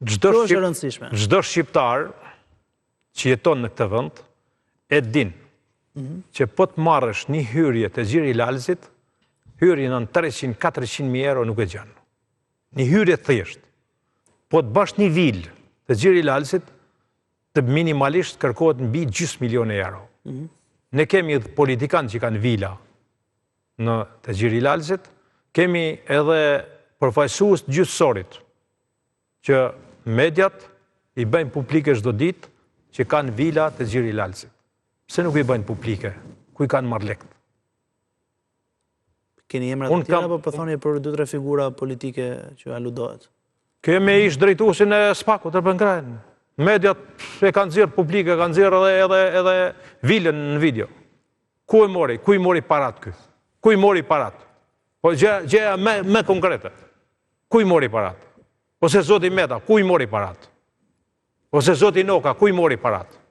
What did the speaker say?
është e rëndësishme. Çdo shqiptar që jeton në këtë vend e din që po të marrësh një hyrje të Xhiri Lalëzit, hyrje në 300-400.000 euro nuk e gjan. Një hyrje thjesht. Po të bash një vilë të Xhiri Lalëzit, të minimalisht kërkohet mbi $500.000 euro. Ne kemi edhe politikanë që kanë vila në të Xhiri Lalëzit, kemi edhe përfaqësues gjyqësorit që mediat i bëjnë publike çdo ditë që kanë vila të Xhiri Lalëzit. Pse nuk i bëjnë publike? Ku i kanë marrë lekët? Keni emra të tjera, apo po thoni për 2-3 figura politike që aludohet? Kemi ish drejtuesin e SPAK-ut të Bëngrajnë. Mediat e kanë nxjerrë publike, kanë nxjerrë edhe vilën në video. Ku i mori parat ky? Ku i mori parat? Po gjëja më konkrete. Ku i mori parat? Ose zoti Meta, ku i mori parat? Ose zoti Noka, ku i mori parat?